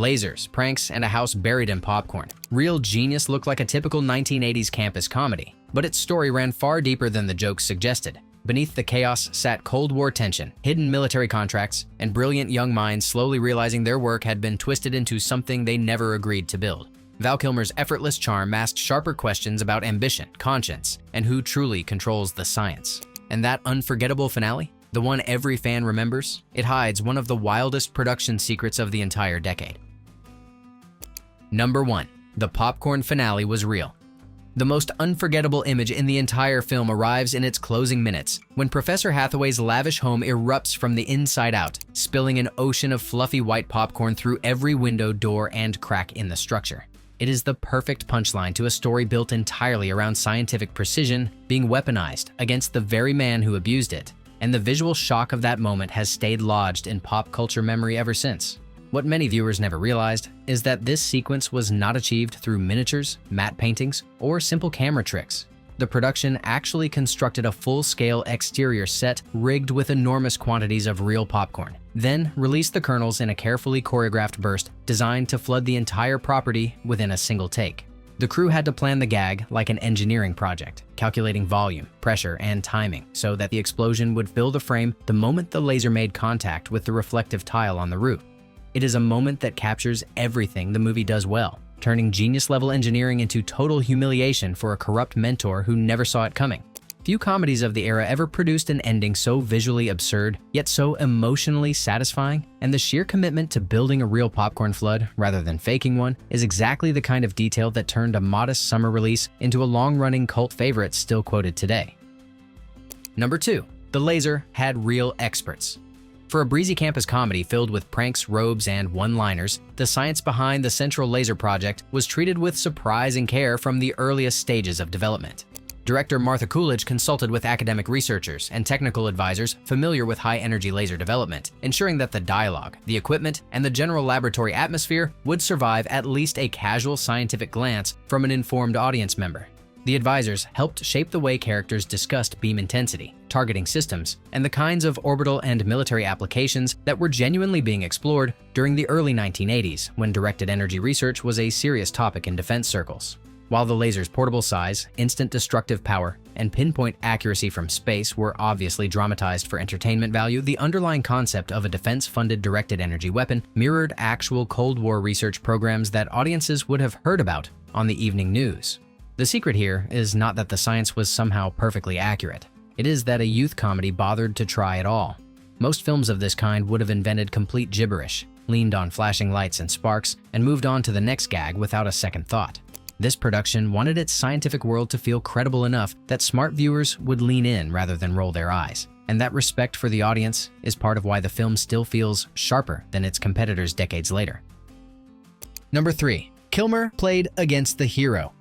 Lasers, pranks, and a house buried in popcorn. Real genius looked like a typical 1980s campus comedy, but its story ran far deeper than the jokes suggested. Beneath the chaos sat Cold War tension, hidden military contracts, and brilliant young minds slowly realizing their work had been twisted into something they never agreed to build. Val Kilmer's effortless charm masked sharper questions about ambition, conscience, and who truly controls the science. And that unforgettable finale, the one every fan remembers, it hides one of the wildest production secrets of the entire decade. Number 1. The popcorn finale was real. The most unforgettable image in the entire film arrives in its closing minutes, when Professor Hathaway's lavish home erupts from the inside out, spilling an ocean of fluffy white popcorn through every window, door, and crack in the structure. It is the perfect punchline to a story built entirely around scientific precision being weaponized against the very man who abused it, and the visual shock of that moment has stayed lodged in pop culture memory ever since. What many viewers never realized is that this sequence was not achieved through miniatures, matte paintings, or simple camera tricks. The production actually constructed a full-scale exterior set rigged with enormous quantities of real popcorn, then released the kernels in a carefully choreographed burst designed to flood the entire property within a single take. The crew had to plan the gag like an engineering project, calculating volume, pressure, and timing so that the explosion would fill the frame the moment the laser made contact with the reflective tile on the roof. It is a moment that captures everything the movie does well, turning genius-level engineering into total humiliation for a corrupt mentor who never saw it coming. Few comedies of the era ever produced an ending so visually absurd, yet so emotionally satisfying, and the sheer commitment to building a real popcorn flood rather than faking one is exactly the kind of detail that turned a modest summer release into a long-running cult favorite still quoted today. Number 2. The laser had real experts. For a breezy campus comedy filled with pranks, robes, and one-liners, the science behind the Central Laser Project was treated with surprise and care from the earliest stages of development. Director Martha Coolidge consulted with academic researchers and technical advisors familiar with high-energy laser development, ensuring that the dialogue, the equipment, and the general laboratory atmosphere would survive at least a casual scientific glance from an informed audience member. The advisors helped shape the way characters discussed beam intensity, targeting systems, and the kinds of orbital and military applications that were genuinely being explored during the early 1980s, when directed energy research was a serious topic in defense circles. While the laser's portable size, instant destructive power, and pinpoint accuracy from space were obviously dramatized for entertainment value, the underlying concept of a defense-funded directed energy weapon mirrored actual Cold War research programs that audiences would have heard about on the evening news. The secret here is not that the science was somehow perfectly accurate. It is that a youth comedy bothered to try at all. Most films of this kind would have invented complete gibberish, leaned on flashing lights and sparks, and moved on to the next gag without a second thought. This production wanted its scientific world to feel credible enough that smart viewers would lean in rather than roll their eyes. And that respect for the audience is part of why the film still feels sharper than its competitors decades later. Number 3. Kilmer played against the hero.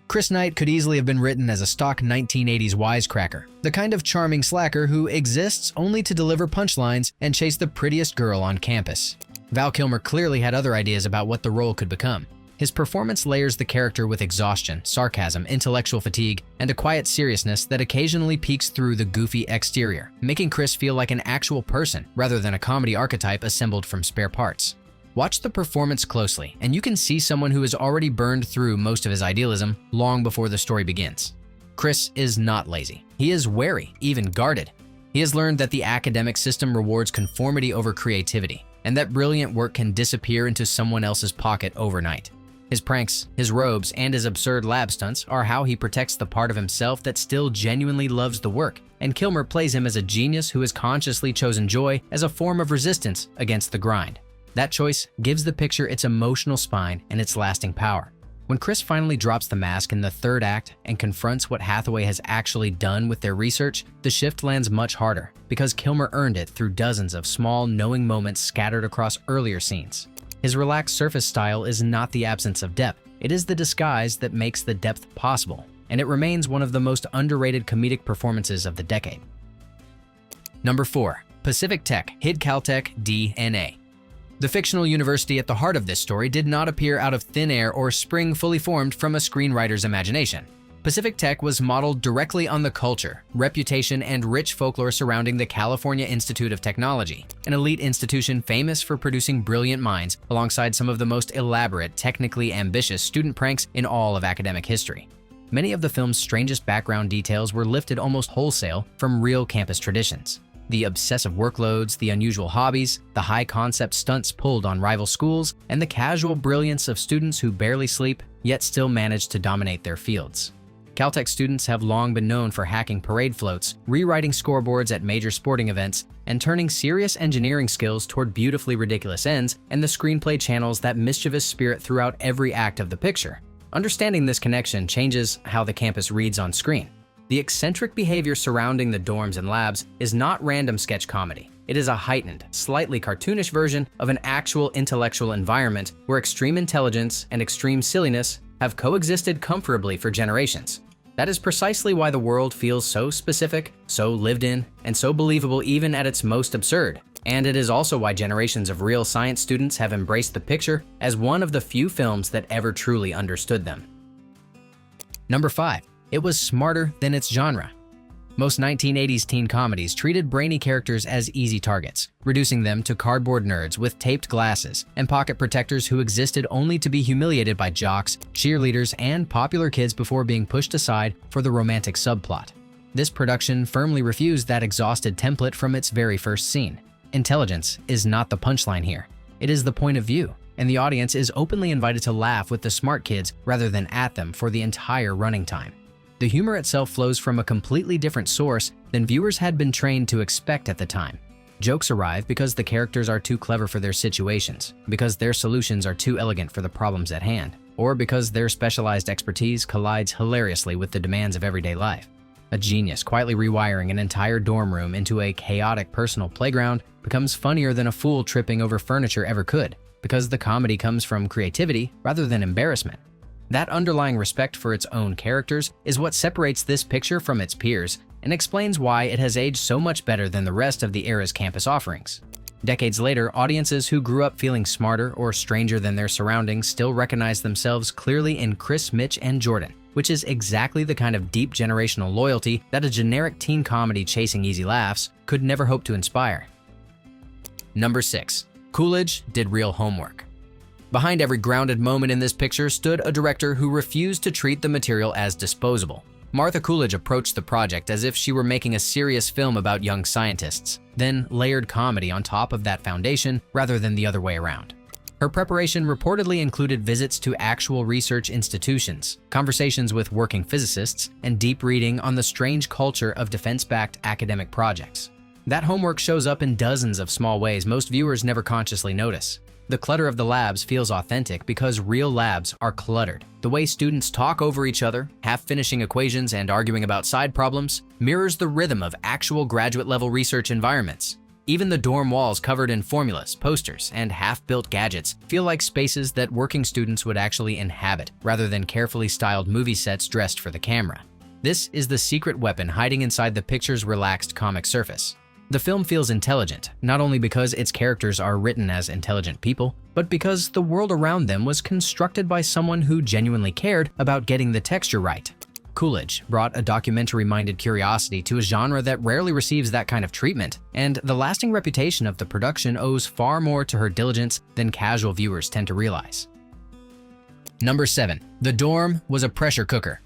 Chris Knight could easily have been written as a stock 1980s wisecracker, the kind of charming slacker who exists only to deliver punchlines and chase the prettiest girl on campus. Val Kilmer clearly had other ideas about what the role could become. His performance layers the character with exhaustion, sarcasm, intellectual fatigue, and a quiet seriousness that occasionally peeks through the goofy exterior, making Chris feel like an actual person rather than a comedy archetype assembled from spare parts. Watch the performance closely, and you can see someone who has already burned through most of his idealism long before the story begins. Chris is not lazy. He is wary, even guarded. He has learned that the academic system rewards conformity over creativity, and that brilliant work can disappear into someone else's pocket overnight. His pranks, his robes, and his absurd lab stunts are how he protects the part of himself that still genuinely loves the work, and Kilmer plays him as a genius who has consciously chosen joy as a form of resistance against the grind. That choice gives the picture its emotional spine and its lasting power. When Chris finally drops the mask in the third act and confronts what Hathaway has actually done with their research, the shift lands much harder because Kilmer earned it through dozens of small, knowing moments scattered across earlier scenes. His relaxed surface style is not the absence of depth, it is the disguise that makes the depth possible, and it remains one of the most underrated comedic performances of the decade. Number 4. Pacific Tech hid Caltech DNA. The fictional university at the heart of this story did not appear out of thin air or spring fully formed from a screenwriter's imagination. Pacific Tech was modeled directly on the culture, reputation, and rich folklore surrounding the California Institute of Technology, an elite institution famous for producing brilliant minds alongside some of the most elaborate, technically ambitious student pranks in all of academic history. Many of the film's strangest background details were lifted almost wholesale from real campus traditions. The obsessive workloads, the unusual hobbies, the high-concept stunts pulled on rival schools, and the casual brilliance of students who barely sleep, yet still manage to dominate their fields. Caltech students have long been known for hacking parade floats, rewriting scoreboards at major sporting events, and turning serious engineering skills toward beautifully ridiculous ends, and the screenplay channels that mischievous spirit throughout every act of the picture. Understanding this connection changes how the campus reads on screen. The eccentric behavior surrounding the dorms and labs is not random sketch comedy. It is a heightened, slightly cartoonish version of an actual intellectual environment where extreme intelligence and extreme silliness have coexisted comfortably for generations. That is precisely why the world feels so specific, so lived in, and so believable even at its most absurd. And it is also why generations of real science students have embraced The Picture as one of the few films that ever truly understood them. Number 5. It was smarter than its genre. Most 1980s teen comedies treated brainy characters as easy targets, reducing them to cardboard nerds with taped glasses and pocket protectors who existed only to be humiliated by jocks, cheerleaders, and popular kids before being pushed aside for the romantic subplot. This production firmly refused that exhausted template from its very first scene. Intelligence is not the punchline here. It is the point of view, and the audience is openly invited to laugh with the smart kids rather than at them for the entire running time. The humor itself flows from a completely different source than viewers had been trained to expect at the time. Jokes arrive because the characters are too clever for their situations, because their solutions are too elegant for the problems at hand, or because their specialized expertise collides hilariously with the demands of everyday life. A genius quietly rewiring an entire dorm room into a chaotic personal playground becomes funnier than a fool tripping over furniture ever could, because the comedy comes from creativity rather than embarrassment. That underlying respect for its own characters is what separates this picture from its peers and explains why it has aged so much better than the rest of the era's campus offerings. Decades later, audiences who grew up feeling smarter or stranger than their surroundings still recognize themselves clearly in Chris, Mitch, and Jordan, which is exactly the kind of deep generational loyalty that a generic teen comedy chasing easy laughs could never hope to inspire. Number 6. Coolidge did real homework. Behind every grounded moment in this picture stood a director who refused to treat the material as disposable. Martha Coolidge approached the project as if she were making a serious film about young scientists, then layered comedy on top of that foundation rather than the other way around. Her preparation reportedly included visits to actual research institutions, conversations with working physicists, and deep reading on the strange culture of defense-backed academic projects. That homework shows up in dozens of small ways most viewers never consciously notice. The clutter of the labs feels authentic because real labs are cluttered. The way students talk over each other, half-finishing equations and arguing about side problems, mirrors the rhythm of actual graduate-level research environments. Even the dorm walls covered in formulas, posters, and half-built gadgets feel like spaces that working students would actually inhabit, rather than carefully styled movie sets dressed for the camera. This is the secret weapon hiding inside the picture's relaxed comic surface. The film feels intelligent, not only because its characters are written as intelligent people, but because the world around them was constructed by someone who genuinely cared about getting the texture right. Coolidge brought a documentary-minded curiosity to a genre that rarely receives that kind of treatment, and the lasting reputation of the production owes far more to her diligence than casual viewers tend to realize. Number 7. The dorm was a pressure cooker.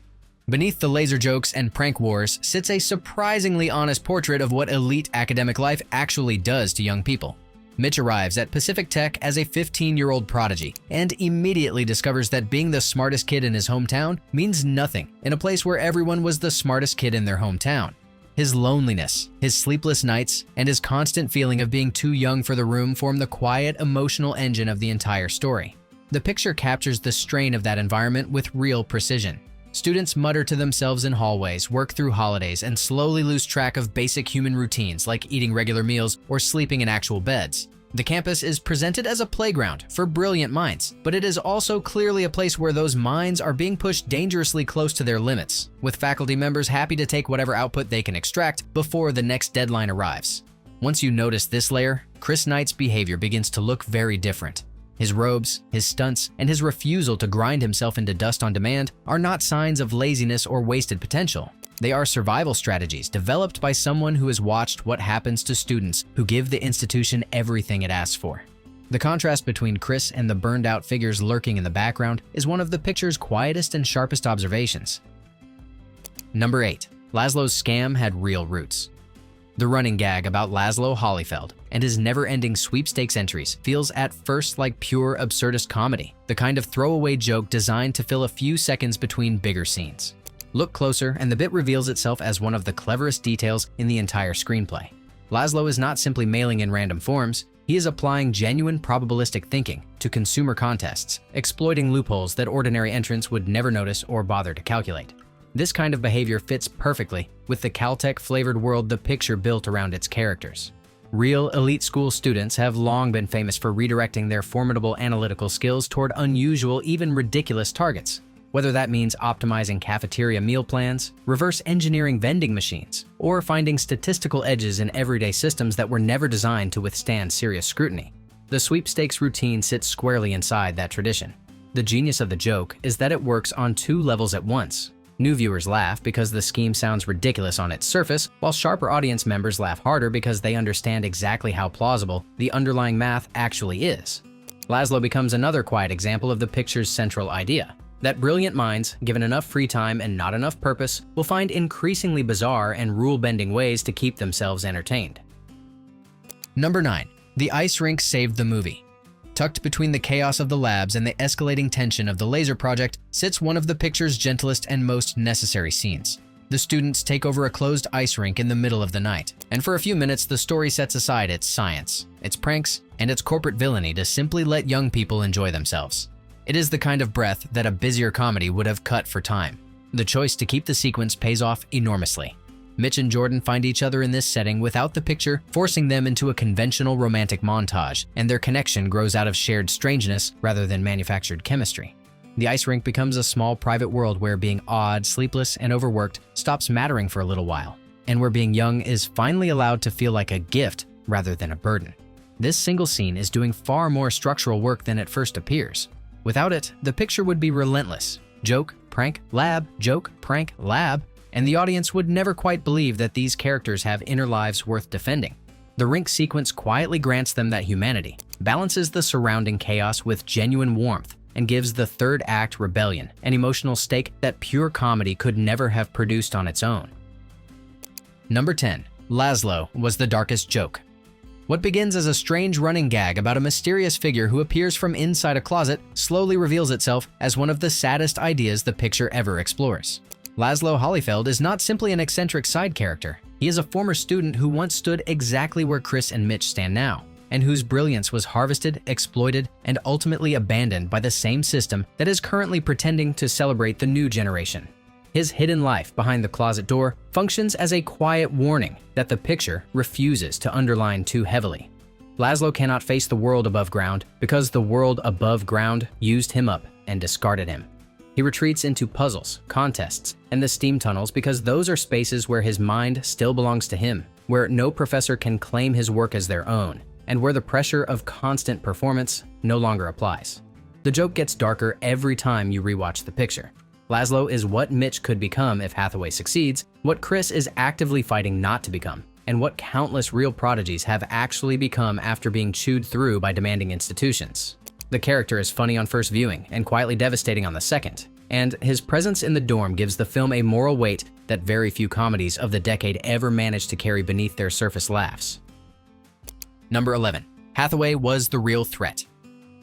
Beneath the laser jokes and prank wars sits a surprisingly honest portrait of what elite academic life actually does to young people. Mitch arrives at Pacific Tech as a 15-year-old prodigy and immediately discovers that being the smartest kid in his hometown means nothing in a place where everyone was the smartest kid in their hometown. His loneliness, his sleepless nights, and his constant feeling of being too young for the room form the quiet, emotional engine of the entire story. The picture captures the strain of that environment with real precision. Students mutter to themselves in hallways, work through holidays, and slowly lose track of basic human routines like eating regular meals or sleeping in actual beds. The campus is presented as a playground for brilliant minds, but it is also clearly a place where those minds are being pushed dangerously close to their limits, with faculty members happy to take whatever output they can extract before the next deadline arrives. Once you notice this layer, Chris Knight's behavior begins to look very different. His robes, his stunts, and his refusal to grind himself into dust on demand are not signs of laziness or wasted potential. They are survival strategies developed by someone who has watched what happens to students who give the institution everything it asks for. The contrast between Chris and the burned-out figures lurking in the background is one of the picture's quietest and sharpest observations. Number 8. Lazlo's scam had real roots. The running gag about Lazlo Hollyfeld and his never-ending sweepstakes entries feels at first like pure absurdist comedy, the kind of throwaway joke designed to fill a few seconds between bigger scenes. Look closer and the bit reveals itself as one of the cleverest details in the entire screenplay. Lazlo is not simply mailing in random forms, he is applying genuine probabilistic thinking to consumer contests, exploiting loopholes that ordinary entrants would never notice or bother to calculate. This kind of behavior fits perfectly with the Caltech-flavored world the picture built around its characters. Real elite school students have long been famous for redirecting their formidable analytical skills toward unusual, even ridiculous targets. Whether that means optimizing cafeteria meal plans, reverse engineering vending machines, or finding statistical edges in everyday systems that were never designed to withstand serious scrutiny. The sweepstakes routine sits squarely inside that tradition. The genius of the joke is that it works on two levels at once. New viewers laugh because the scheme sounds ridiculous on its surface, while sharper audience members laugh harder because they understand exactly how plausible the underlying math actually is. Lazlo becomes another quiet example of the picture's central idea, that brilliant minds, given enough free time and not enough purpose, will find increasingly bizarre and rule-bending ways to keep themselves entertained. Number 9. The ice rink saved the movie. Tucked between the chaos of the labs and the escalating tension of the laser project sits one of the picture's gentlest and most necessary scenes. The students take over a closed ice rink in the middle of the night, and for a few minutes the story sets aside its science, its pranks, and its corporate villainy to simply let young people enjoy themselves. It is the kind of breath that a busier comedy would have cut for time. The choice to keep the sequence pays off enormously. Mitch and Jordan find each other in this setting without the picture forcing them into a conventional romantic montage, and their connection grows out of shared strangeness rather than manufactured chemistry. The ice rink becomes a small private world where being odd, sleepless, and overworked stops mattering for a little while, and where being young is finally allowed to feel like a gift rather than a burden. This single scene is doing far more structural work than it first appears. Without it, the picture would be relentless. Joke, prank, lab, joke, prank, lab, and the audience would never quite believe that these characters have inner lives worth defending. The rink sequence quietly grants them that humanity, balances the surrounding chaos with genuine warmth, and gives the third act rebellion an emotional stake that pure comedy could never have produced on its own. Number 10. Lazlo was the darkest joke. What begins as a strange running gag about a mysterious figure who appears from inside a closet slowly reveals itself as one of the saddest ideas the picture ever explores. Lazlo Hollyfeld is not simply an eccentric side character. He is a former student who once stood exactly where Chris and Mitch stand now, and whose brilliance was harvested, exploited, and ultimately abandoned by the same system that is currently pretending to celebrate the new generation. His hidden life behind the closet door functions as a quiet warning that the picture refuses to underline too heavily. Lazlo cannot face the world above ground because the world above ground used him up and discarded him. He retreats into puzzles, contests, and the steam tunnels because those are spaces where his mind still belongs to him, where no professor can claim his work as their own, and where the pressure of constant performance no longer applies. The joke gets darker every time you rewatch the picture. Lazlo is what Mitch could become if Hathaway succeeds, what Chris is actively fighting not to become, and what countless real prodigies have actually become after being chewed through by demanding institutions. The character is funny on first viewing and quietly devastating on the second, and his presence in the dorm gives the film a moral weight that very few comedies of the decade ever managed to carry beneath their surface laughs. Number 11. Hathaway was the real threat.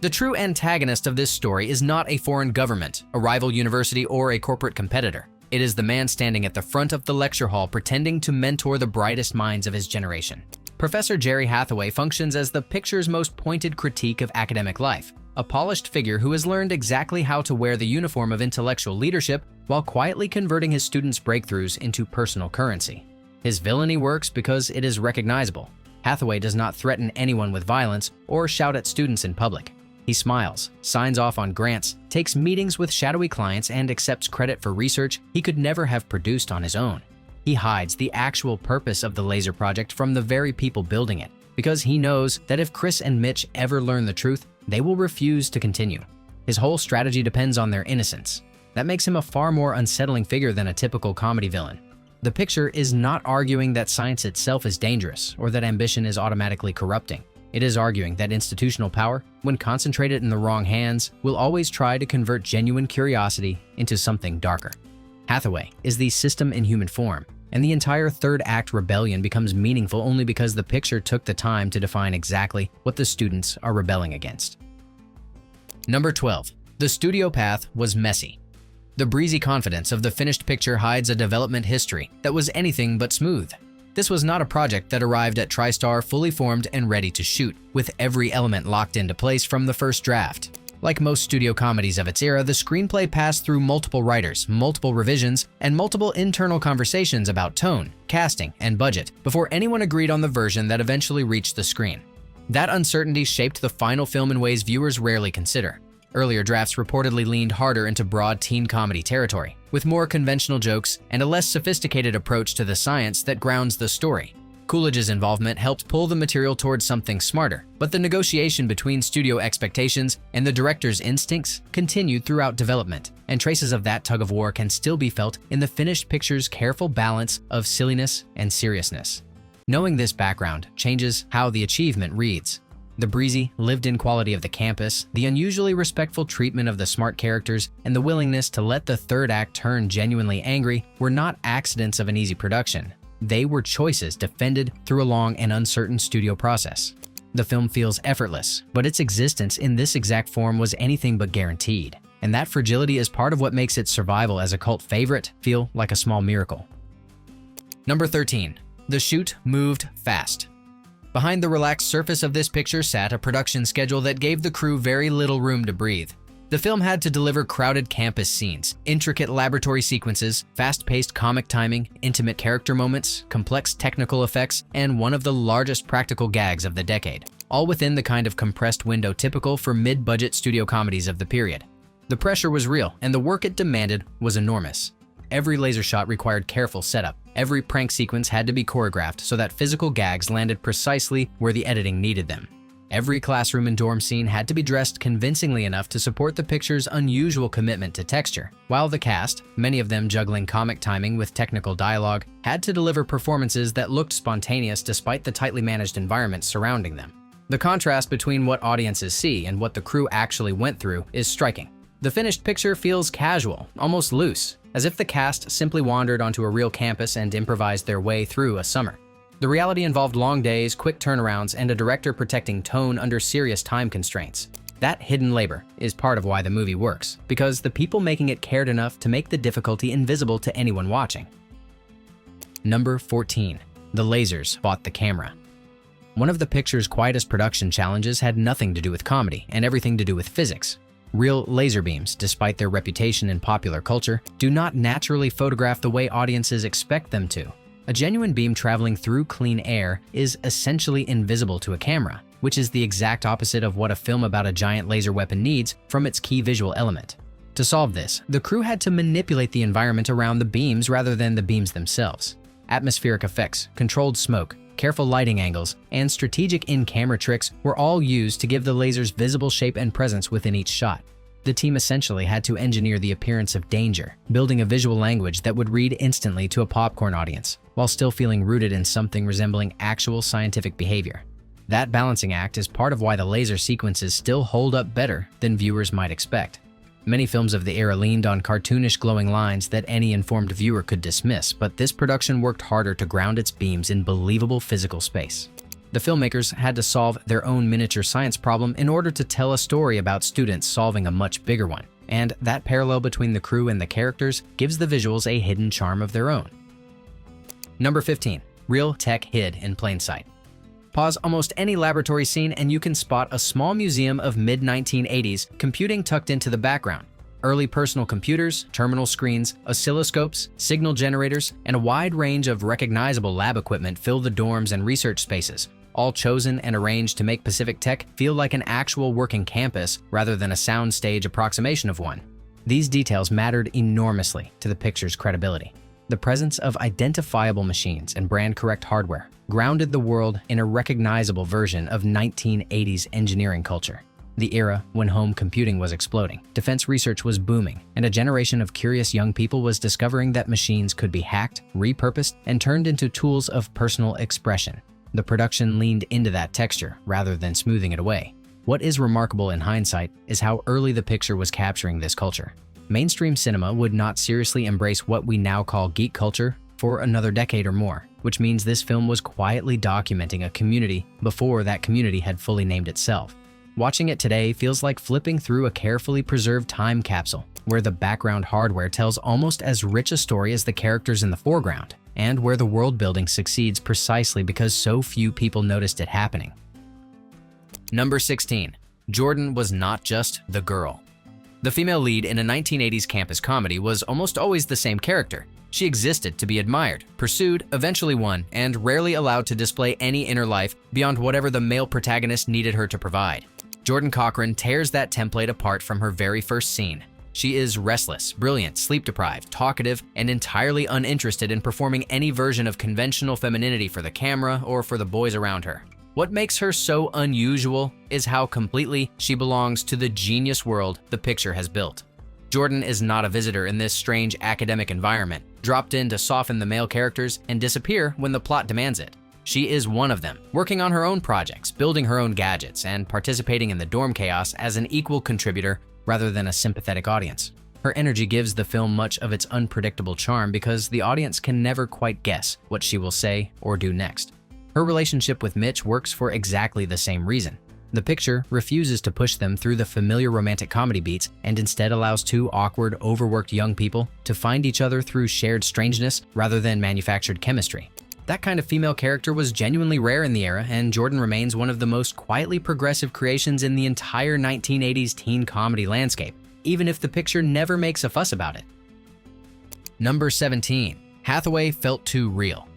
The true antagonist of this story is not a foreign government, a rival university, or a corporate competitor. It is the man standing at the front of the lecture hall pretending to mentor the brightest minds of his generation. Professor Jerry Hathaway functions as the picture's most pointed critique of academic life, a polished figure who has learned exactly how to wear the uniform of intellectual leadership while quietly converting his students' breakthroughs into personal currency. His villainy works because it is recognizable. Hathaway does not threaten anyone with violence or shout at students in public. He smiles, signs off on grants, takes meetings with shadowy clients, and accepts credit for research he could never have produced on his own. He hides the actual purpose of the laser project from the very people building it, because he knows that if Chris and Mitch ever learn the truth, they will refuse to continue. His whole strategy depends on their innocence. That makes him a far more unsettling figure than a typical comedy villain. The picture is not arguing that science itself is dangerous or that ambition is automatically corrupting. It is arguing that institutional power, when concentrated in the wrong hands, will always try to convert genuine curiosity into something darker. Hathaway is the system in human form, and the entire third act rebellion becomes meaningful only because the picture took the time to define exactly what the students are rebelling against. Number 12. The studio path was messy. The breezy confidence of the finished picture hides a development history that was anything but smooth. This was not a project that arrived at TriStar fully formed and ready to shoot, with every element locked into place from the first draft. Like most studio comedies of its era, the screenplay passed through multiple writers, multiple revisions, and multiple internal conversations about tone, casting, and budget before anyone agreed on the version that eventually reached the screen. That uncertainty shaped the final film in ways viewers rarely consider. Earlier drafts reportedly leaned harder into broad teen comedy territory, with more conventional jokes and a less sophisticated approach to the science that grounds the story. Coolidge's involvement helped pull the material towards something smarter, but the negotiation between studio expectations and the director's instincts continued throughout development, and traces of that tug-of-war can still be felt in the finished picture's careful balance of silliness and seriousness. Knowing this background changes how the achievement reads. The breezy, lived-in quality of the campus, the unusually respectful treatment of the smart characters, and the willingness to let the third act turn genuinely angry were not accidents of an easy production. They were choices defended through a long and uncertain studio process. The film feels effortless, but its existence in this exact form was anything but guaranteed. And that fragility is part of what makes its survival as a cult favorite feel like a small miracle. Number 13. The shoot moved fast. Behind the relaxed surface of this picture sat a production schedule that gave the crew very little room to breathe. The film had to deliver crowded campus scenes, intricate laboratory sequences, fast-paced comic timing, intimate character moments, complex technical effects, and one of the largest practical gags of the decade, all within the kind of compressed window typical for mid-budget studio comedies of the period. The pressure was real, and the work it demanded was enormous. Every laser shot required careful setup. Every prank sequence had to be choreographed so that physical gags landed precisely where the editing needed them. Every classroom and dorm scene had to be dressed convincingly enough to support the picture's unusual commitment to texture, while the cast, many of them juggling comic timing with technical dialogue, had to deliver performances that looked spontaneous despite the tightly managed environment surrounding them. The contrast between what audiences see and what the crew actually went through is striking. The finished picture feels casual, almost loose, as if the cast simply wandered onto a real campus and improvised their way through a summer. The reality involved long days, quick turnarounds, and a director protecting tone under serious time constraints. That hidden labor is part of why the movie works, because the people making it cared enough to make the difficulty invisible to anyone watching. Number 14. The lasers fought the camera. One of the picture's quietest production challenges had nothing to do with comedy and everything to do with physics. Real laser beams, despite their reputation in popular culture, do not naturally photograph the way audiences expect them to. A genuine beam traveling through clean air is essentially invisible to a camera, which is the exact opposite of what a film about a giant laser weapon needs from its key visual element. To solve this, the crew had to manipulate the environment around the beams rather than the beams themselves. Atmospheric effects, controlled smoke, careful lighting angles, and strategic in-camera tricks were all used to give the lasers visible shape and presence within each shot. The team essentially had to engineer the appearance of danger, building a visual language that would read instantly to a popcorn audience, while still feeling rooted in something resembling actual scientific behavior. That balancing act is part of why the laser sequences still hold up better than viewers might expect. Many films of the era leaned on cartoonish glowing lines that any informed viewer could dismiss, but this production worked harder to ground its beams in believable physical space. The filmmakers had to solve their own miniature science problem in order to tell a story about students solving a much bigger one, and that parallel between the crew and the characters gives the visuals a hidden charm of their own. Number 15. Real tech hid in plain sight. Pause almost any laboratory scene and you can spot a small museum of mid-1980s computing tucked into the background. Early personal computers, terminal screens, oscilloscopes, signal generators, and a wide range of recognizable lab equipment fill the dorms and research spaces, all chosen and arranged to make Pacific Tech feel like an actual working campus rather than a soundstage approximation of one. These details mattered enormously to the picture's credibility. The presence of identifiable machines and brand-correct hardware grounded the world in a recognizable version of 1980s engineering culture. The era when home computing was exploding, defense research was booming, and a generation of curious young people was discovering that machines could be hacked, repurposed, and turned into tools of personal expression. The production leaned into that texture rather than smoothing it away. What is remarkable in hindsight is how early the picture was capturing this culture. Mainstream cinema would not seriously embrace what we now call geek culture for another decade or more, which means this film was quietly documenting a community before that community had fully named itself. Watching it today feels like flipping through a carefully preserved time capsule, where the background hardware tells almost as rich a story as the characters in the foreground, and where the world building succeeds precisely because so few people noticed it happening. Number 16. Jordan was not just the girl. The female lead in a 1980s campus comedy was almost always the same character. She existed to be admired, pursued, eventually won, and rarely allowed to display any inner life beyond whatever the male protagonist needed her to provide. Jordan Cochran tears that template apart from her very first scene. She is restless, brilliant, sleep-deprived, talkative, and entirely uninterested in performing any version of conventional femininity for the camera or for the boys around her. What makes her so unusual is how completely she belongs to the genius world the picture has built. Jordan is not a visitor in this strange academic environment, dropped in to soften the male characters and disappear when the plot demands it. She is one of them, working on her own projects, building her own gadgets, and participating in the dorm chaos as an equal contributor rather than a sympathetic audience. Her energy gives the film much of its unpredictable charm because the audience can never quite guess what she will say or do next. Her relationship with Mitch works for exactly the same reason. The picture refuses to push them through the familiar romantic comedy beats and instead allows two awkward, overworked young people to find each other through shared strangeness rather than manufactured chemistry. That kind of female character was genuinely rare in the era, and Jordan remains one of the most quietly progressive creations in the entire 1980s teen comedy landscape, even if the picture never makes a fuss about it. Number 17. Hathaway felt too real.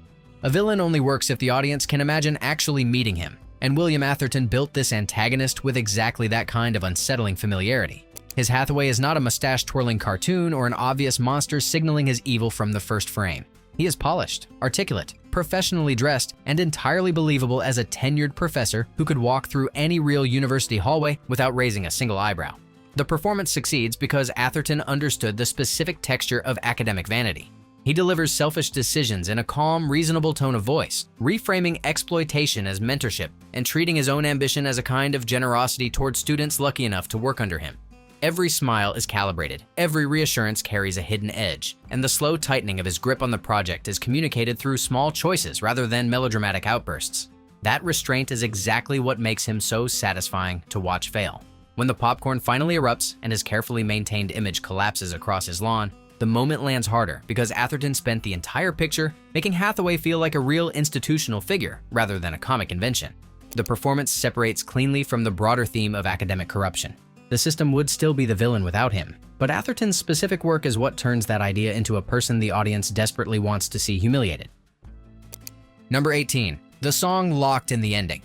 A villain only works if the audience can imagine actually meeting him, and William Atherton built this antagonist with exactly that kind of unsettling familiarity. His Hathaway is not a mustache-twirling cartoon or an obvious monster signaling his evil from the first frame. He is polished, articulate, professionally dressed, and entirely believable as a tenured professor who could walk through any real university hallway without raising a single eyebrow. The performance succeeds because Atherton understood the specific texture of academic vanity. He delivers selfish decisions in a calm, reasonable tone of voice, reframing exploitation as mentorship and treating his own ambition as a kind of generosity toward students lucky enough to work under him. Every smile is calibrated, every reassurance carries a hidden edge, and the slow tightening of his grip on the project is communicated through small choices rather than melodramatic outbursts. That restraint is exactly what makes him so satisfying to watch fail. When the popcorn finally erupts and his carefully maintained image collapses across his lawn, the moment lands harder because Atherton spent the entire picture making Hathaway feel like a real institutional figure rather than a comic invention. The performance separates cleanly from the broader theme of academic corruption. The system would still be the villain without him, but Atherton's specific work is what turns that idea into a person the audience desperately wants to see humiliated. Number 18. The song locked in the ending.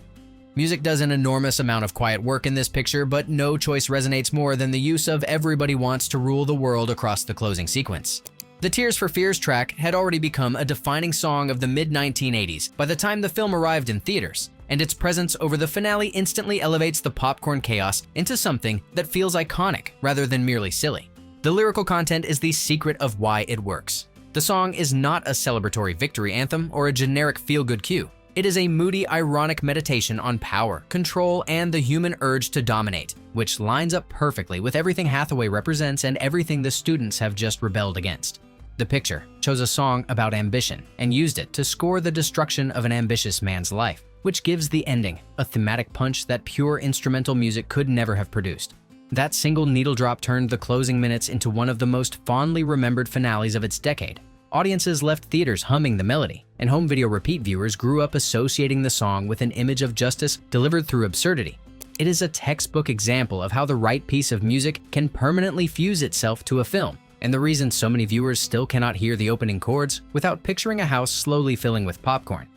Music does an enormous amount of quiet work in this picture, but no choice resonates more than the use of "Everybody Wants to Rule the World" across the closing sequence. The Tears for Fears track had already become a defining song of the mid-1980s by the time the film arrived in theaters, and its presence over the finale instantly elevates the popcorn chaos into something that feels iconic rather than merely silly. The lyrical content is the secret of why it works. The song is not a celebratory victory anthem or a generic feel-good cue. It is a moody, ironic meditation on power, control, and the human urge to dominate, which lines up perfectly with everything Hathaway represents and everything the students have just rebelled against. The picture chose a song about ambition and used it to score the destruction of an ambitious man's life, which gives the ending a thematic punch that pure instrumental music could never have produced. That single needle drop turned the closing minutes into one of the most fondly remembered finales of its decade. Audiences left theaters humming the melody, and home video repeat viewers grew up associating the song with an image of justice delivered through absurdity. It is a textbook example of how the right piece of music can permanently fuse itself to a film, and the reason so many viewers still cannot hear the opening chords without picturing a house slowly filling with popcorn.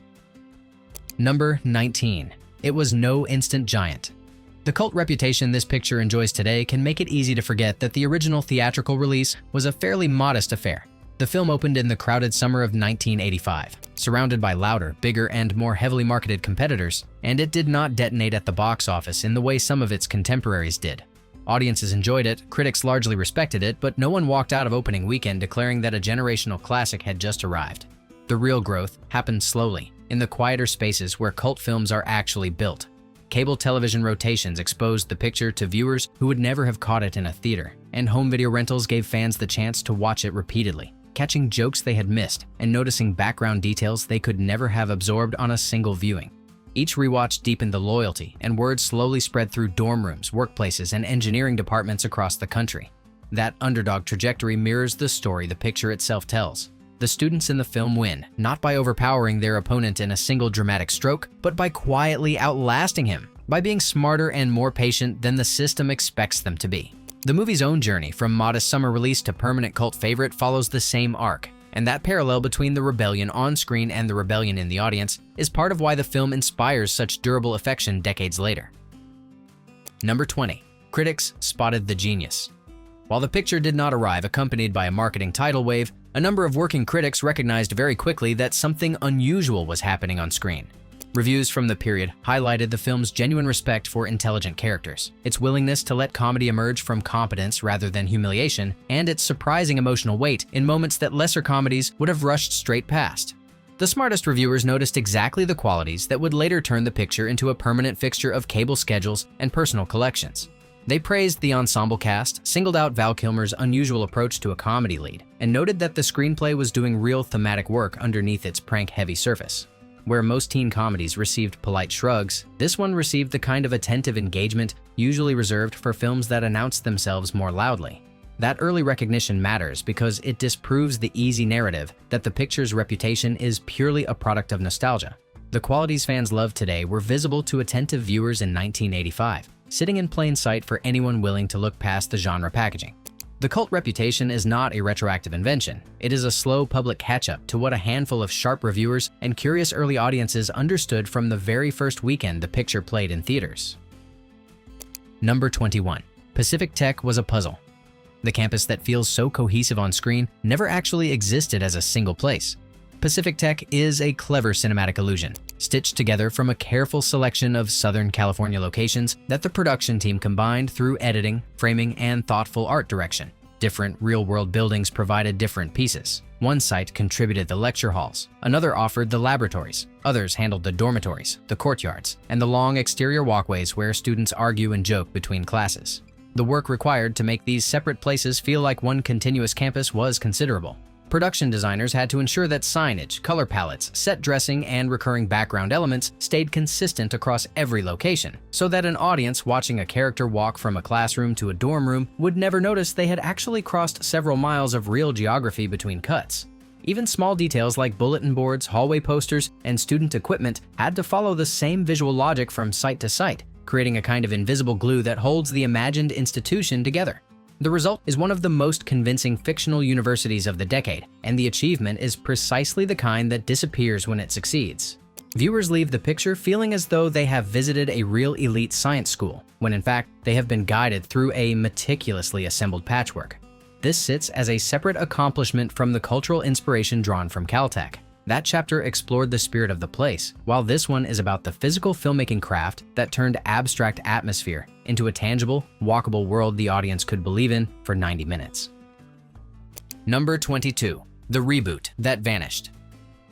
Number 19. It was no instant giant. The cult reputation this picture enjoys today can make it easy to forget that the original theatrical release was a fairly modest affair. The film opened in the crowded summer of 1985, surrounded by louder, bigger, and more heavily marketed competitors, and it did not detonate at the box office in the way some of its contemporaries did. Audiences enjoyed it, critics largely respected it, but no one walked out of opening weekend declaring that a generational classic had just arrived. The real growth happened slowly, in the quieter spaces where cult films are actually built. Cable television rotations exposed the picture to viewers who would never have caught it in a theater, and home video rentals gave fans the chance to watch it repeatedly, catching jokes they had missed and noticing background details they could never have absorbed on a single viewing. Each rewatch deepened the loyalty, and word slowly spread through dorm rooms, workplaces, and engineering departments across the country. That underdog trajectory mirrors the story the picture itself tells. The students in the film win, not by overpowering their opponent in a single dramatic stroke, but by quietly outlasting him, by being smarter and more patient than the system expects them to be. The movie's own journey from modest summer release to permanent cult favorite follows the same arc, and that parallel between the rebellion on screen and the rebellion in the audience is part of why the film inspires such durable affection decades later. Number 20. Critics spotted the genius. While the picture did not arrive accompanied by a marketing tidal wave, a number of working critics recognized very quickly that something unusual was happening on screen. Reviews from the period highlighted the film's genuine respect for intelligent characters, its willingness to let comedy emerge from competence rather than humiliation, and its surprising emotional weight in moments that lesser comedies would have rushed straight past. The smartest reviewers noticed exactly the qualities that would later turn the picture into a permanent fixture of cable schedules and personal collections. They praised the ensemble cast, singled out Val Kilmer's unusual approach to a comedy lead, and noted that the screenplay was doing real thematic work underneath its prank-heavy surface. Where most teen comedies received polite shrugs, this one received the kind of attentive engagement usually reserved for films that announce themselves more loudly. That early recognition matters because it disproves the easy narrative that the picture's reputation is purely a product of nostalgia. The qualities fans love today were visible to attentive viewers in 1985, sitting in plain sight for anyone willing to look past the genre packaging. The cult reputation is not a retroactive invention. It is a slow public catch-up to what a handful of sharp reviewers and curious early audiences understood from the very first weekend the picture played in theaters. Number 21. Pacific Tech was a puzzle. The campus that feels so cohesive on screen never actually existed as a single place. Pacific Tech is a clever cinematic illusion, stitched together from a careful selection of Southern California locations that the production team combined through editing, framing, and thoughtful art direction. Different real-world buildings provided different pieces. One site contributed the lecture halls, another offered the laboratories, others handled the dormitories, the courtyards, and the long exterior walkways where students argue and joke between classes. The work required to make these separate places feel like one continuous campus was considerable. Production designers had to ensure that signage, color palettes, set dressing, and recurring background elements stayed consistent across every location, so that an audience watching a character walk from a classroom to a dorm room would never notice they had actually crossed several miles of real geography between cuts. Even small details like bulletin boards, hallway posters, and student equipment had to follow the same visual logic from site to site, creating a kind of invisible glue that holds the imagined institution together. The result is one of the most convincing fictional universities of the decade, and the achievement is precisely the kind that disappears when it succeeds. Viewers leave the picture feeling as though they have visited a real elite science school, when in fact they have been guided through a meticulously assembled patchwork. This sits as a separate accomplishment from the cultural inspiration drawn from Caltech. That chapter explored the spirit of the place, while this one is about the physical filmmaking craft that turned abstract atmosphere into a tangible, walkable world the audience could believe in for 90 minutes. Number 22. The reboot that vanished.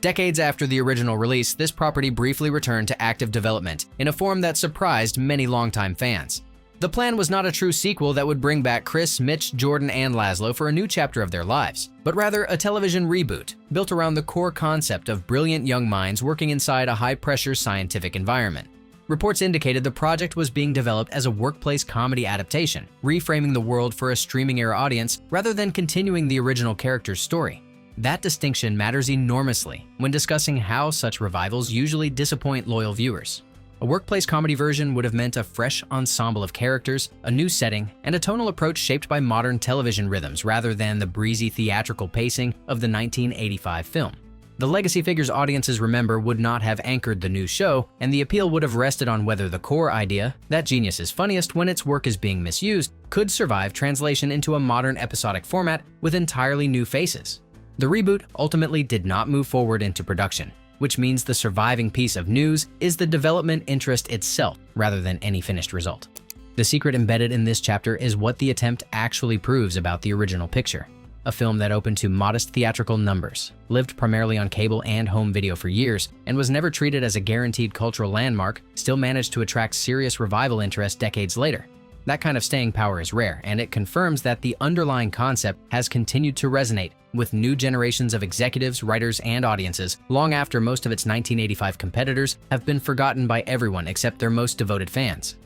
Decades after the original release, this property briefly returned to active development in a form that surprised many longtime fans. The plan was not a true sequel that would bring back Chris, Mitch, Jordan, and Lazlo for a new chapter of their lives, but rather a television reboot built around the core concept of brilliant young minds working inside a high-pressure scientific environment. Reports indicated the project was being developed as a workplace comedy adaptation, reframing the world for a streaming-era audience rather than continuing the original character's story. That distinction matters enormously when discussing how such revivals usually disappoint loyal viewers. A workplace comedy version would have meant a fresh ensemble of characters, a new setting, and a tonal approach shaped by modern television rhythms rather than the breezy theatrical pacing of the 1985 film. The legacy figures audiences remember would not have anchored the new show, and the appeal would have rested on whether the core idea, that genius is funniest when its work is being misused, could survive translation into a modern episodic format with entirely new faces. The reboot ultimately did not move forward into production, which means the surviving piece of news is the development interest itself rather than any finished result. The secret embedded in this chapter is what the attempt actually proves about the original picture. A film that opened to modest theatrical numbers, lived primarily on cable and home video for years, and was never treated as a guaranteed cultural landmark, still managed to attract serious revival interest decades later. That kind of staying power is rare, and it confirms that the underlying concept has continued to resonate with new generations of executives, writers, and audiences long after most of its 1985 competitors have been forgotten by everyone except their most devoted fans.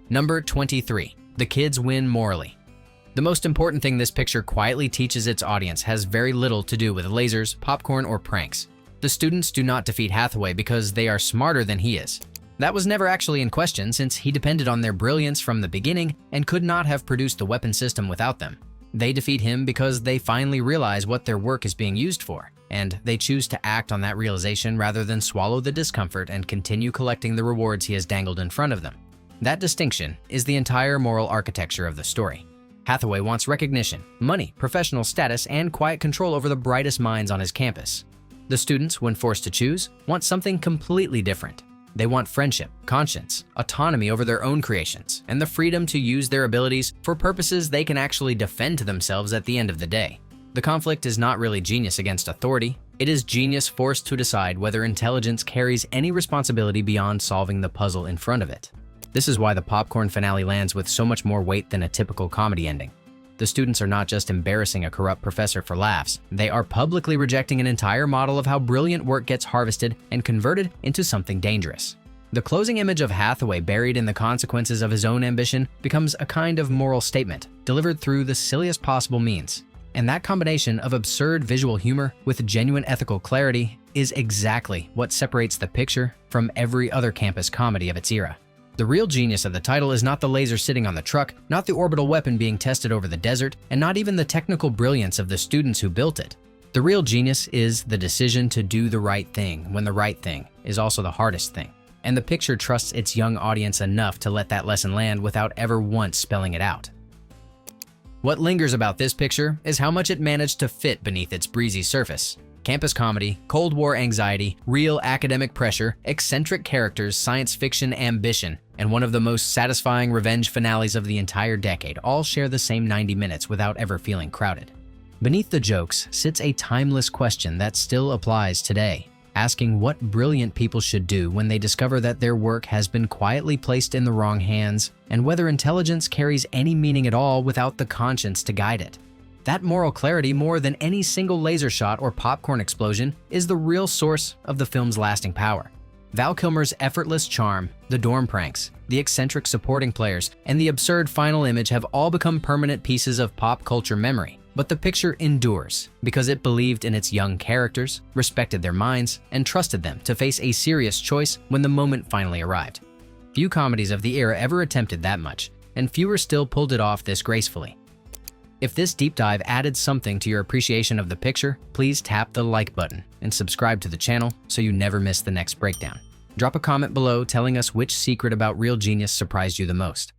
Number 23. The kids win morally. The most important thing this picture quietly teaches its audience has very little to do with lasers, popcorn, or pranks. The students do not defeat Hathaway because they are smarter than he is. That was never actually in question since he depended on their brilliance from the beginning and could not have produced the weapon system without them. They defeat him because they finally realize what their work is being used for, and they choose to act on that realization rather than swallow the discomfort and continue collecting the rewards he has dangled in front of them. That distinction is the entire moral architecture of the story. Hathaway wants recognition, money, professional status, and quiet control over the brightest minds on his campus. The students, when forced to choose, want something completely different. They want friendship, conscience, autonomy over their own creations, and the freedom to use their abilities for purposes they can actually defend to themselves at the end of the day. The conflict is not really genius against authority. It is genius forced to decide whether intelligence carries any responsibility beyond solving the puzzle in front of it. This is why the popcorn finale lands with so much more weight than a typical comedy ending. The students are not just embarrassing a corrupt professor for laughs, they are publicly rejecting an entire model of how brilliant work gets harvested and converted into something dangerous. The closing image of Hathaway buried in the consequences of his own ambition becomes a kind of moral statement, delivered through the silliest possible means. And that combination of absurd visual humor with genuine ethical clarity is exactly what separates the picture from every other campus comedy of its era. The real genius of the title is not the laser sitting on the truck, not the orbital weapon being tested over the desert, and not even the technical brilliance of the students who built it. The real genius is the decision to do the right thing when the right thing is also the hardest thing. And the picture trusts its young audience enough to let that lesson land without ever once spelling it out. What lingers about this picture is how much it managed to fit beneath its breezy surface. Campus comedy, Cold War anxiety, real academic pressure, eccentric characters, science fiction ambition, and one of the most satisfying revenge finales of the entire decade all share the same 90 minutes without ever feeling crowded. Beneath the jokes sits a timeless question that still applies today, asking what brilliant people should do when they discover that their work has been quietly placed in the wrong hands, and whether intelligence carries any meaning at all without the conscience to guide it. That moral clarity, more than any single laser shot or popcorn explosion, is the real source of the film's lasting power. Val Kilmer's effortless charm, the dorm pranks, the eccentric supporting players, and the absurd final image have all become permanent pieces of pop culture memory. But the picture endures because it believed in its young characters, respected their minds, and trusted them to face a serious choice when the moment finally arrived. Few comedies of the era ever attempted that much, and fewer still pulled it off this gracefully. If this deep dive added something to your appreciation of the picture, please tap the like button and subscribe to the channel so you never miss the next breakdown. Drop a comment below telling us which secret about real genius surprised you the most.